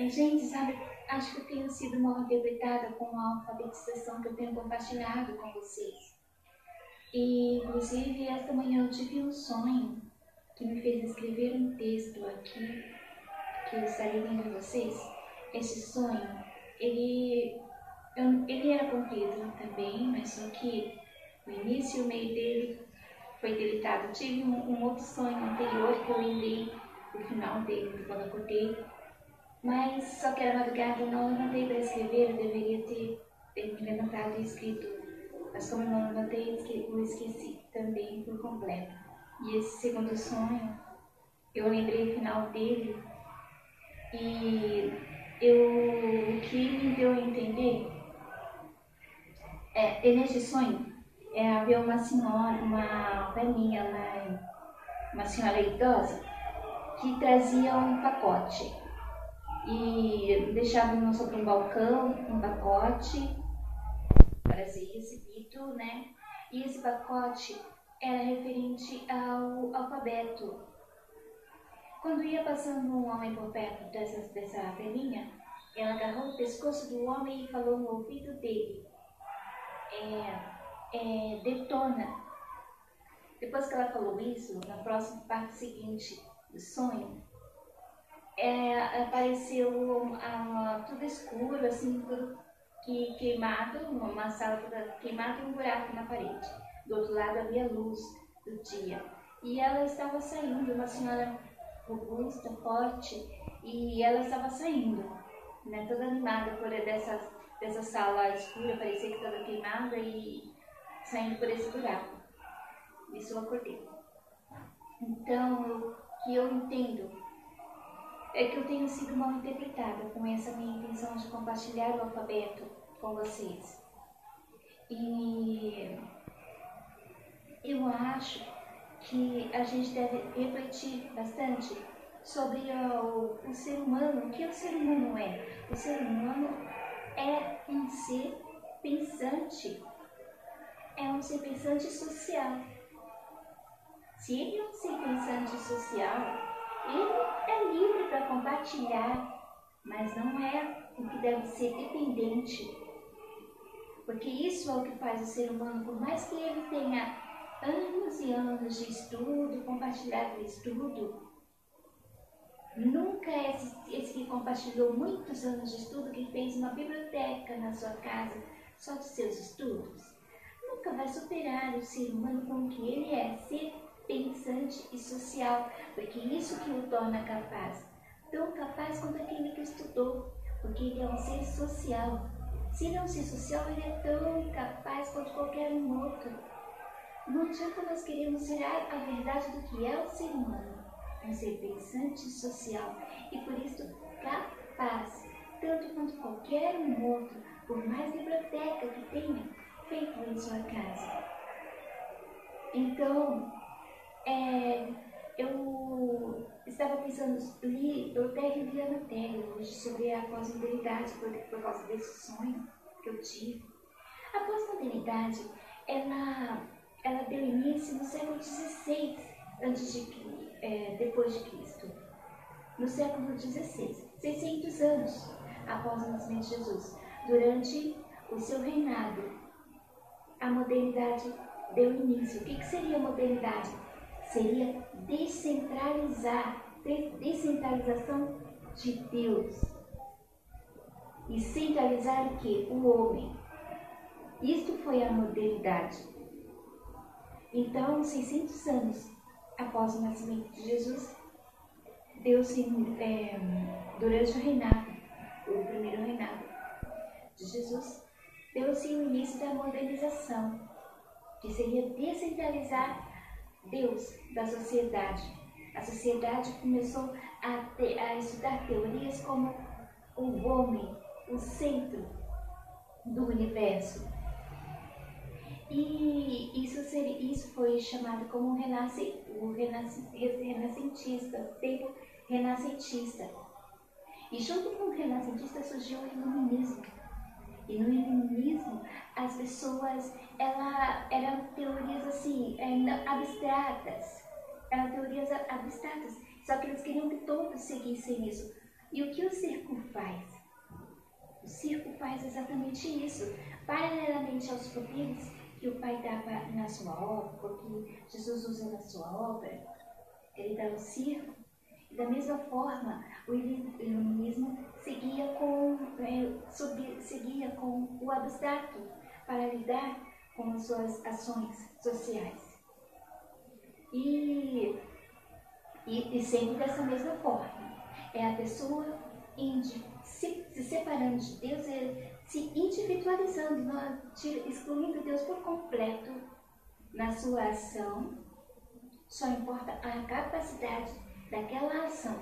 Gente, sabe, acho que eu tenho sido mal interpretada com a alfabetização que eu tenho compartilhado com vocês. E, inclusive, esta manhã eu tive um sonho que me fez escrever um texto aqui, que eu estarei lendo a vocês. Esse sonho, ele era comprido também, mas só que o início e o meio dele foi deletado. Eu tive um outro sonho anterior que eu lembrei o final dele, quando eu acordei. Mas só que era madrugada, eu não levantei para escrever, eu deveria ter me levantado e escrito. Mas como eu não levantei, eu esqueci também por completo. E esse segundo sonho, eu lembrei o final dele e o que me deu a entender nesse sonho, havia uma senhora, uma velhinha, uma senhora idosa, que trazia um pacote. E deixava sobre um balcão um pacote para ser recebido, né? E esse pacote era referente ao alfabeto. Quando ia passando um homem por perto dessa velhinha, ela agarrou o pescoço do homem e falou no ouvido dele: detona. Depois que ela falou isso, na próxima parte seguinte do sonho, apareceu tudo escuro, assim, tudo queimado, uma sala toda queimada e um buraco na parede. Do outro lado havia luz do dia. E ela estava saindo, uma senhora robusta, forte, e ela estava saindo, né, toda animada por dessa sala escura, parecia que estava queimada e saindo por esse buraco. Isso eu acordei. Então, o que eu entendo é que eu tenho sido mal interpretada com essa minha intenção de compartilhar o alfabeto com vocês. E eu acho que a gente deve refletir bastante sobre o ser humano, o que o ser humano é. O ser humano é um ser pensante, é um ser pensante social. Se ele é um ser pensante social, ele é livre para compartilhar, mas não é o que deve ser dependente. Porque isso é o que faz o ser humano, por mais que ele tenha anos e anos de estudo, compartilhado estudo, nunca é esse que compartilhou muitos anos de estudo, que fez uma biblioteca na sua casa só de seus estudos, nunca vai superar o ser humano com o que ele é, ser pensante e social, porque isso que o torna capaz, tão capaz quanto aquele que estudou, porque ele é um ser social. Se ele é um ser social, ele é tão capaz quanto qualquer um outro. Não adianta nós queremos tirar a verdade do que é o ser humano, um ser pensante e social, e por isso capaz, tanto quanto qualquer um outro, por mais biblioteca que tenha feito em sua casa. Então, eu estava pensando, eu até revi a matéria hoje sobre a pós-modernidade, por causa desse sonho que eu tive. A pós-modernidade, ela deu início no século XVI, depois de Cristo. No século XVI, 600 anos após o nascimento de Jesus. Durante o seu reinado, a modernidade deu início. O que seria a modernidade? Seria descentralização de Deus. E centralizar o quê? O homem. Isto foi a modernidade. Então, 600 anos após o nascimento de Jesus, deu-se, durante o reinado, o primeiro reinado de Jesus, deu-se o início da modernização, que seria descentralizar Deus da sociedade. A sociedade começou a estudar teorias como o homem, o centro do universo. E isso foi chamado como o renascentista, o tempo renascentista. E junto com o renascentista surgiu o iluminismo. E no iluminismo, as pessoas, eram teorias assim, abstratas. Eram teorias abstratas, só que eles queriam que todos seguissem isso. E o que o circo faz? O circo faz exatamente isso. Paralelamente aos poderes que o Pai dava na sua obra, que Jesus usa na sua obra, ele dá o circo. E da mesma forma, o iluminismo seguia com o abstrato para lidar com as suas ações sociais. E sempre dessa mesma forma. É a pessoa se separando de Deus, se individualizando, excluindo Deus por completo na sua ação. Só importa a capacidade daquela ação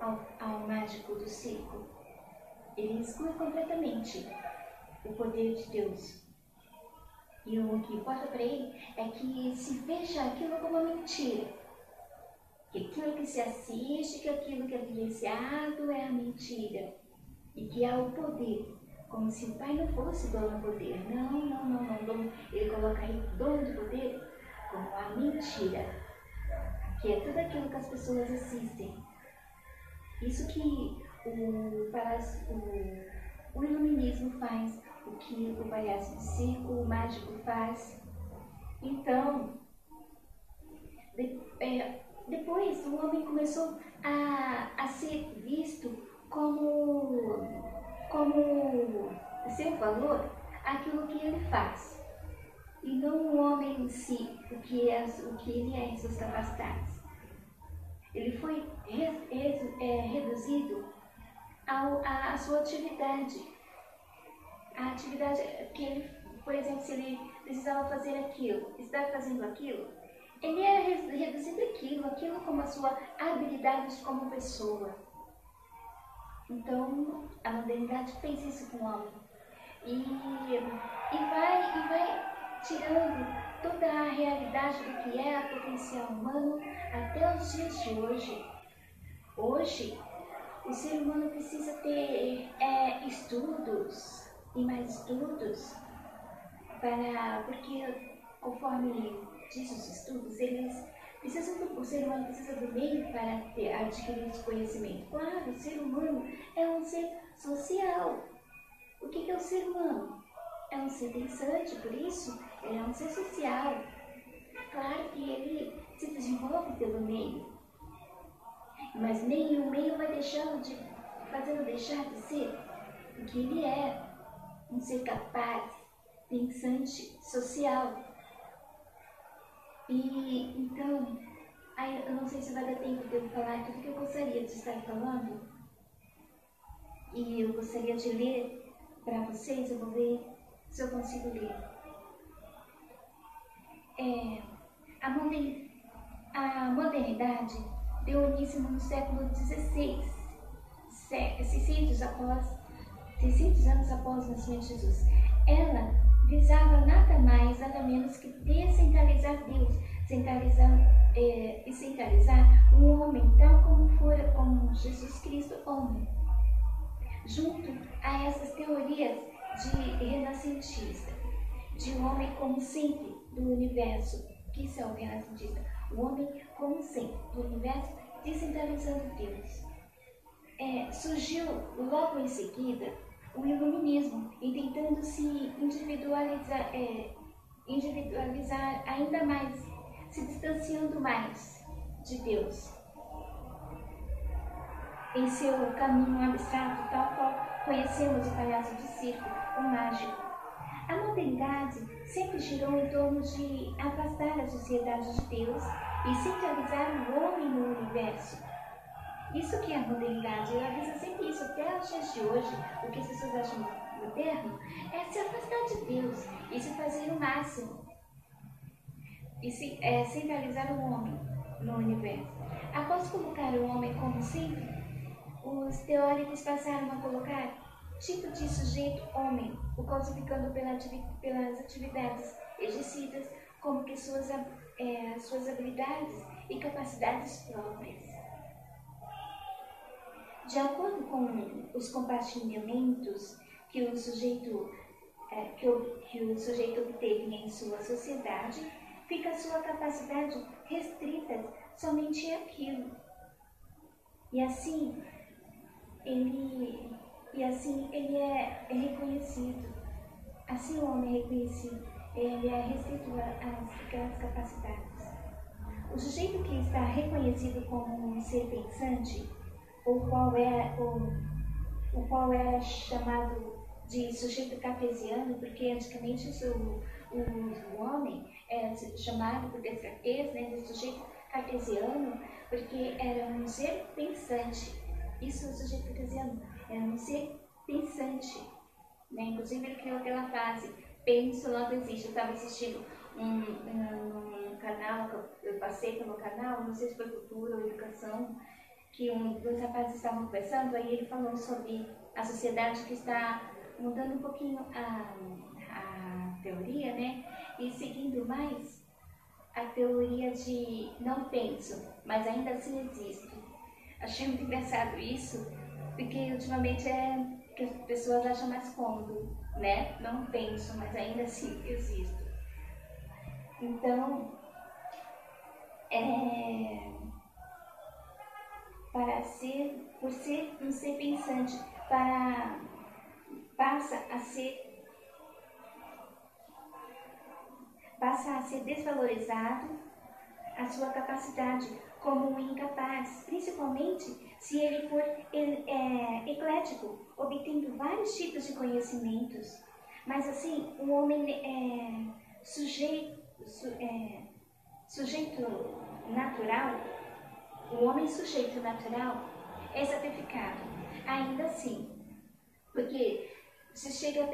ao mágico do circo. Ele exclui completamente o poder de Deus. E o que importa para ele é que se veja aquilo como uma mentira. Que aquilo que se assiste, que aquilo que é vivenciado é a mentira. E que há o poder, como se o Pai não fosse dono do poder. Não. Ele coloca aí dono do poder como a mentira, que é tudo aquilo que as pessoas assistem. Isso que o iluminismo faz, o que o palhaço de circo, o mágico faz. Então, depois o homem começou a ser visto como seu valor aquilo que ele faz, e não o homem em si, o que ele é em suas capacidades. Ele foi reduzido à sua atividade. A atividade que ele, por exemplo, se ele precisava fazer aquilo, estava fazendo aquilo, ele era reduzido àquilo como a sua habilidade como pessoa. Então, a modernidade fez isso com o homem. E vai tirando toda a realidade do que é o potencial humano até os dias de hoje. Hoje, o ser humano precisa ter estudos e mais estudos, porque conforme diz os estudos, o ser humano precisa do meio para adquirir esse conhecimento. Claro, o ser humano é um ser social. O que é o ser humano? É um ser pensante, por isso ele é um ser social. Claro que ele se desenvolve pelo meio, mas nem o meio vai fazê-lo deixar de ser o que ele é, um ser capaz, pensante, social. E então, eu não sei se vai dar tempo de eu falar tudo que eu gostaria de estar falando. E eu gostaria de ler para vocês, eu vou ver se eu consigo ler. A modernidade deu início no século XVI, 600 anos após o nascimento de Jesus. Ela visava nada mais, nada menos que descentralizar Deus, centralizar o homem tal como Jesus Cristo homem. Junto a essas teorias de renascentista, de um homem como centro do universo, que isso é o renascentista, o homem como centro do universo, descentralizando Deus. Surgiu logo em seguida o iluminismo, e tentando se individualizar ainda mais, se distanciando mais de Deus em seu caminho abstrato, tal qual conhecemos o palhaço de circo, o mágico. A modernidade sempre girou em torno de afastar a sociedade de Deus e centralizar o homem no universo. Isso que é a modernidade, ela visa sempre isso, até os dias de hoje. O que as pessoas acham moderno é se afastar de Deus e se fazer o máximo, e centralizar o homem no universo. Após colocar o homem como centro, os teóricos passaram a colocar tipo de sujeito homem, o cosificando pelas atividades exercidas, como que suas habilidades e capacidades próprias. De acordo com os compartilhamentos que o sujeito obteve em sua sociedade, fica sua capacidade restrita somente àquilo. E assim, e assim ele é reconhecido. Assim o homem é reconhecido, ele é restrito às capacidades. O sujeito que está reconhecido como um ser pensante, o qual é chamado de sujeito cartesiano, porque antigamente o homem era chamado por Descartes, né, de sujeito cartesiano, porque era um ser pensante. Isso é o sujeito cartesiano, era um ser pensante. Né? Inclusive ele criou aquela frase, penso, logo existe. Eu estava assistindo um canal, eu passei pelo canal, não sei se foi Cultura ou Educação, que dois rapazes estavam conversando, aí ele falou sobre a sociedade que está mudando um pouquinho a teoria, né? E seguindo mais a teoria de não penso, mas ainda assim existo. Achei muito engraçado isso, porque ultimamente que as pessoas acham mais cômodo, né? Não penso, mas ainda assim existo. Então, por ser um ser pensante, passa a ser desvalorizado a sua capacidade como um incapaz, principalmente se ele for eclético, obtendo vários tipos de conhecimentos. Mas assim, o homem sujeito natural, o homem sujeito natural é sacrificado, ainda assim, porque se chega a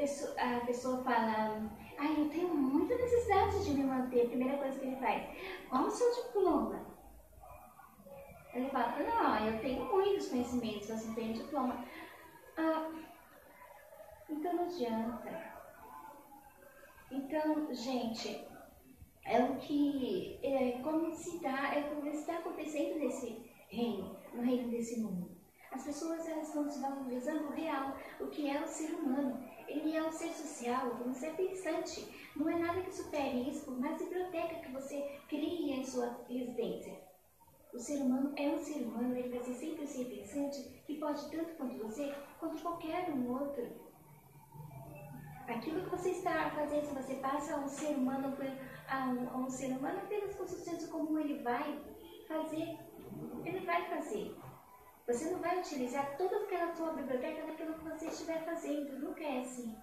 pessoa fala, eu tenho muita necessidade de me manter, a primeira coisa que ele faz, qual o seu diploma? Ele fala, não, eu tenho muitos conhecimentos, mas não tenho diploma. Então não adianta. Então, gente, como está acontecendo nesse reino, no reino desse mundo. As pessoas elas estão desvalorizando o real, o que é o ser humano. Ele é um ser social, um ser pensante. Não é nada que supere isso, por mais biblioteca que você crie em sua residência. O ser humano é um ser humano, ele vai ser sempre um ser pensante, que pode tanto quanto você, quanto qualquer um outro. Aquilo que você está fazendo, se você passa a um ser humano apenas com o senso comum, ele vai fazer. Você não vai utilizar toda aquela sua biblioteca naquilo que você estiver fazendo, nunca é assim.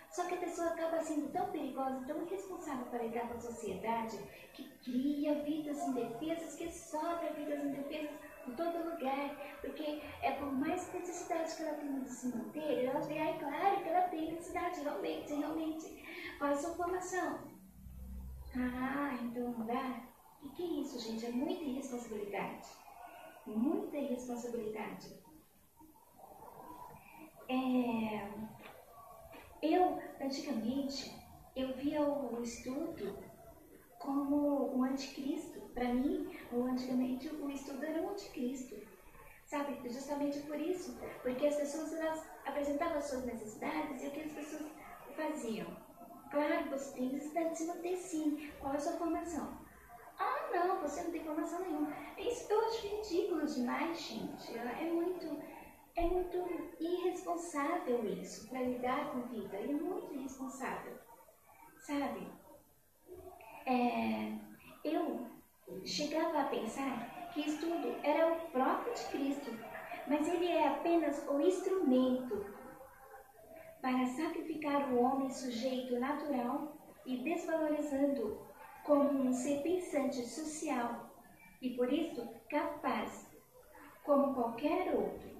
Só que a pessoa acaba sendo tão perigosa, tão irresponsável para lidar com a sociedade, que cria vidas indefesas, que sobra vidas indefesas em todo lugar. Porque por mais necessidade que ela tenha de se manter, ela vê, claro que ela tem necessidade, realmente. Qual é a sua formação? Então não dá? O que é isso, gente? É muita irresponsabilidade. Muita irresponsabilidade. Antigamente, eu via o estudo como um anticristo. Para mim, antigamente, o estudo era um anticristo. Sabe? Justamente por isso. Porque as pessoas elas apresentavam as suas necessidades e o que as pessoas faziam. Claro, você tem necessidade de se manter sim. Qual é a sua formação? Não, você não tem formação nenhuma. Isso eu acho ridículo demais, gente. É muito irresponsável isso, para lidar com vida. É muito irresponsável, sabe? Eu chegava a pensar que estudo era o próprio de Cristo, mas ele é apenas o instrumento para sacrificar o homem sujeito natural e desvalorizando como um ser pensante social e por isso capaz, como qualquer outro.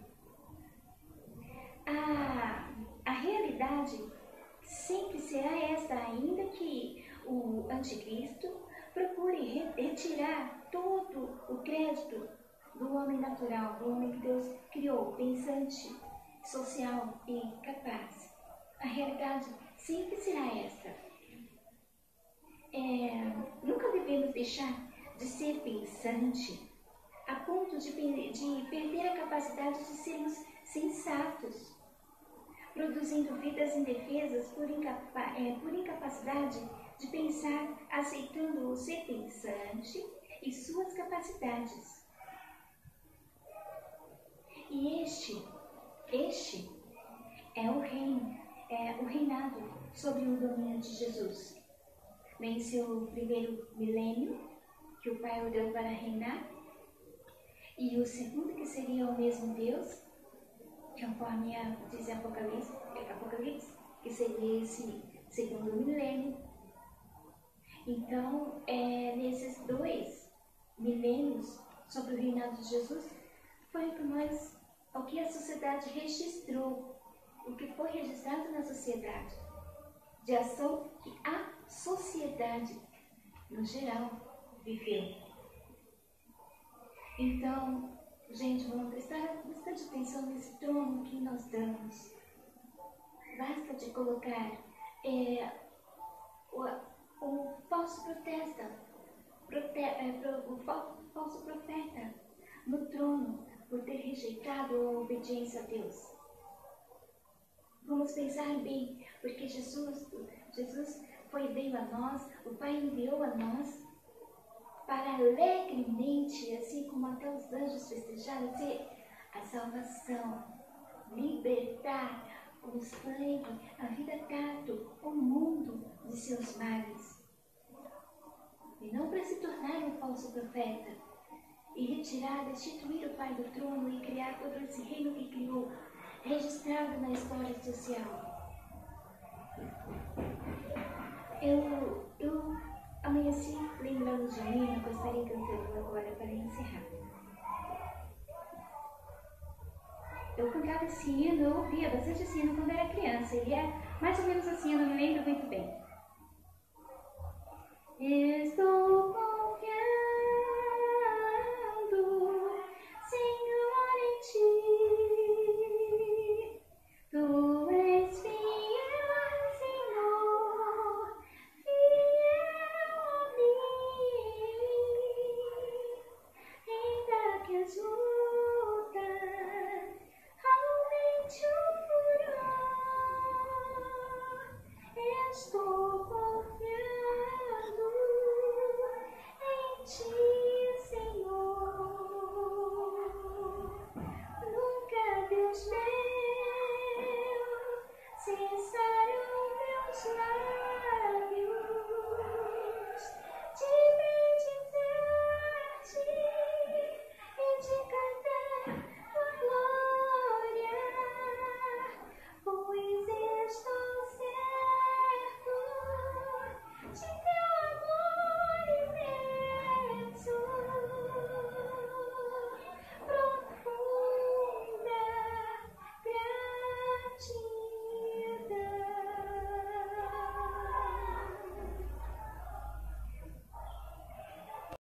A realidade sempre será esta, ainda que o anticristo procure retirar todo o crédito do homem natural, do homem que Deus criou, pensante, social e capaz. A realidade sempre será esta. Nunca devemos deixar de ser pensante a ponto de perder a capacidade de sermos sensatos, produzindo vidas indefesas por incapacidade de pensar, aceitando o ser pensante e suas capacidades. E este este é o reino, é o reinado sobre o domínio de Jesus. Vence o primeiro milênio, que o Pai o deu para reinar, e o segundo, que seria o mesmo Deus, conforme diz Apocalipse, que seria esse segundo milênio. Então, nesses 2 milênios sobre o reinado de Jesus, foi o que a sociedade registrou, o que foi registrado na sociedade, de ação que a sociedade, no geral, viveu. Então, gente, vamos prestar bastante atenção nesse trono que nós damos. Basta de colocar o falso falso profeta no trono por ter rejeitado a obediência a Deus. Vamos pensar bem, porque Jesus veio a nós, o Pai enviou a nós para alegremente, assim como até os anjos festejaram, ter a salvação, libertar o sangue, a vida gato, o mundo de seus males. E não para se tornar um falso profeta e retirar, destituir o Pai do trono e criar todo esse reino que criou, registrado na história social. Eu amanheci lembrando de mim, eu gostaria cantando agora para encerrar. Eu cantava esse hino, eu ouvia bastante esse hino quando era criança, e é mais ou menos assim, eu não me lembro muito bem. Estou confiando, Senhor, em ti. Tu és fiel, Senhor, fiel a mim. Ainda que as